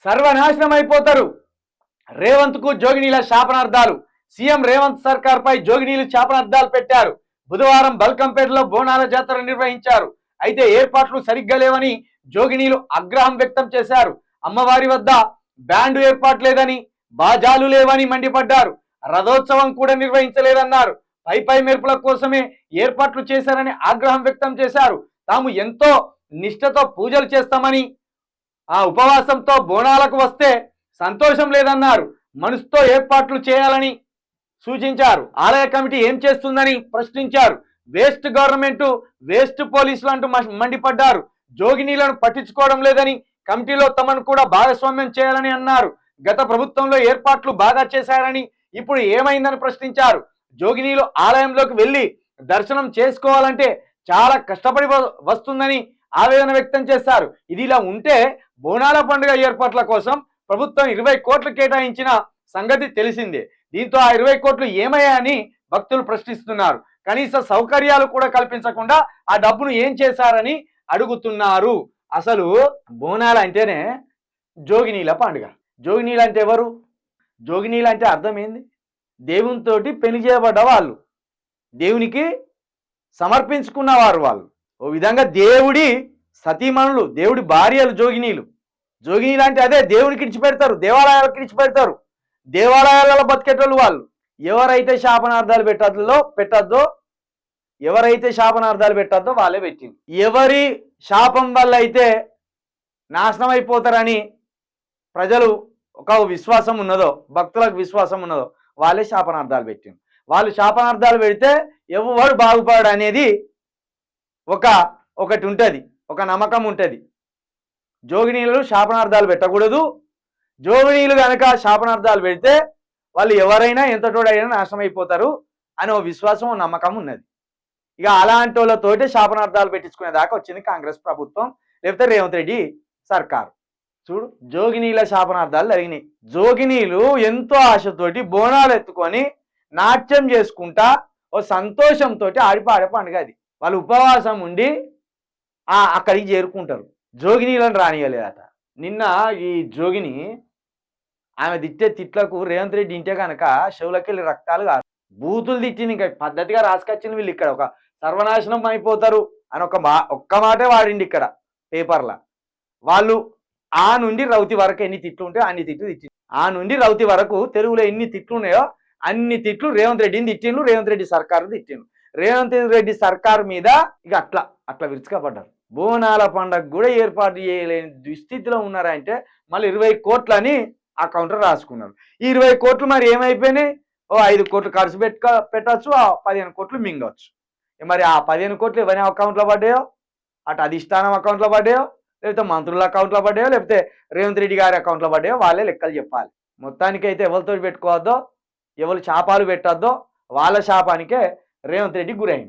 సర్వనాశనం అయిపోతారు. రేవంత్ కు జోగినీల శాపనార్థాలు. సీఎం రేవంత్ సర్కార్ పై జోగినీలు శాపనార్థాలు పెట్టారు. బుధవారం బల్కంపేటలో బోనాల జాతర నిర్వహించారు. అయితే ఏర్పాట్లు సరిగ్గా లేవని జోగినీలు ఆగ్రహం వ్యక్తం చేశారు. అమ్మవారి వద్ద బ్యాండు ఏర్పాటు లేదని, బాజాలు లేవని మండిపడ్డారు. రథోత్సవం కూడా నిర్వహించలేదన్నారు. పై మెరుపుల కోసమే ఏర్పాట్లు చేశారని ఆగ్రహం వ్యక్తం చేశారు. తాము ఎంతో నిష్ఠతో పూజలు చేస్తామని, ఆ ఉపవాసంతో బోనాలకు వస్తే సంతోషం లేదన్నారు. మనసుతో ఏర్పాట్లు చేయాలని సూచించారు. ఆలయ కమిటీ ఏం చేస్తుందని ప్రశ్నించారు. వేస్ట్ గవర్నమెంట్, వేస్ట్ పోలీసులు అంటూ మండిపడ్డారు. జోగినీలను పట్టించుకోవడం లేదని, కమిటీలో తమను కూడా భాగస్వామ్యం చేయాలని అన్నారు. గత ప్రభుత్వంలో ఏర్పాట్లు బాగా చేశారని, ఇప్పుడు ఏమైందని ప్రశ్నించారు. జోగినీలు ఆలయంలోకి వెళ్ళి దర్శనం చేసుకోవాలంటే చాలా కష్టపడి వస్తుందని ఆవేదన వ్యక్తం చేశారు. ఇదిలా ఉంటే బోనాల పండుగ ఏర్పాట్ల కోసం ప్రభుత్వం 20 కోట్లు కేటాయించిన సంగతి తెలిసిందే. దీంతో ఆ 20 కోట్లు ఏమయ్యాయని భక్తులు ప్రశ్నిస్తున్నారు. కనీస సౌకర్యాలు కూడా కల్పించకుండా ఆ డబ్బును ఏం చేశారని అడుగుతున్నారు. అసలు బోనాలు అంటేనే జోగినీల పండుగ. జోగినీలు అంటే ఎవరు? జోగినీలు అంటే అర్థం ఏంది? దేవునితోటి పెళ్లి చేయబడ్డ వాళ్ళు, దేవునికి సమర్పించుకున్నవారు వాళ్ళు. ఓ విధంగా దేవుడి సతీమణులు, దేవుడి భార్యలు జోగినీలు. జోగినీలు అంటే అదే దేవునికి ఇడిచిపెడతారు, దేవాలయాలకు ఇడిచిపెడతారు, దేవాలయాలలో బతికేటోళ్ళు వాళ్ళు. ఎవరైతే శాపనార్థాలు పెట్టద్దో వాళ్ళే పెట్టింది. ఎవరి శాపం వల్ల అయితే నాశనం అయిపోతారని ప్రజలు ఒక విశ్వాసం ఉన్నదో, భక్తులకు విశ్వాసం ఉన్నదో వాళ్ళే శాపనార్థాలు పెట్టింది. వాళ్ళు శాపనార్థాలు పెడితే ఎవరు బాగుపడు అనేది ఒకటి ఉంటుంది, ఒక నమ్మకం ఉంటుంది. జోగినీలు శాపనార్థాలు పెట్టకూడదు. జోగినీలు కనుక శాపనార్థాలు పెడితే వాళ్ళు ఎవరైనా ఎంతటోడైనా నాశనం అయిపోతారు అనే ఒక విశ్వాసం, నమ్మకం ఉన్నది. ఇక అలాంటి వాళ్ళతోటి శాపనార్థాలు పెట్టించుకునే దాకా వచ్చింది కాంగ్రెస్ ప్రభుత్వం, లేకపోతే రేవంత్ రెడ్డి సర్కారు. చూడు, జోగినీల శాపనార్థాలు జరిగినాయి. జోగినీలు ఎంతో ఆశతోటి బోనాలు ఎత్తుకొని నాట్యం చేసుకుంటా ఓ సంతోషంతో ఆడిపాడే పండుగ అది. వాళ్ళు ఉపవాసం ఉండి అక్కడికి చేరుకుంటారు. జోగినీలను రానియలేదట. నిన్న ఈ జోగిని ఆమె తిట్టే తిట్లకు రేవంత్ రెడ్డి ఇంటే కనుక చెవులకెళ్ళి రక్తాలు కాదు. బూతులు తిట్టింది. ఇంకా పద్ధతిగా రాసుకొచ్చింది వీళ్ళు. ఇక్కడ ఒక సర్వనాశనం అయిపోతారు అని ఒక్క మాటే వాడిండి ఇక్కడ పేపర్ల. వాళ్ళు ఆ నుండి రౌతి వరకు ఎన్ని తిట్లు ఉంటే అన్ని తిట్లు తిట్టింది. ఆ నుండి రౌతి వరకు తెలుగులో ఎన్ని తిట్లు ఉన్నాయో అన్ని తిట్లు రేవంత్ రెడ్డిని తిట్టిండ్రు, రేవంత్ రెడ్డి సర్కారు తిట్టిండ్రు. రేవంత్ రెడ్డి సర్కారు మీద ఇక అట్లా విరుచుకపడ్డారు. బోనాల పండుగ కూడా ఏర్పాటు చేయలేని దుస్థితిలో ఉన్నారంటే మళ్ళీ 20 కోట్లని ఆ కౌంటర్ రాసుకున్నారు. ఈ 20 కోట్లు మరి ఏమైపోయినాయి? ఓ 5 కోట్లు ఖర్చు పెట్టచ్చు, ఆ 15 కోట్లు మింగవచ్చు. మరి ఆ 15 కోట్లు ఎవరి అకౌంట్లో పడ్డాయో, అటు అధిష్టానం అకౌంట్లో పడ్డాయో, లేకపోతే మంత్రుల అకౌంట్లో పడ్డాయో, లేకపోతే రేవంత్ రెడ్డి గారి అకౌంట్లో పడ్డాయో వాళ్ళే లెక్కలు చెప్పాలి. మొత్తానికైతే ఎవరితో పెట్టుకోవద్దో, ఎవరు శాపాలు పెట్టద్దో వాళ్ళ శాపానికే రేవంత్ రెడ్డి గురైంది.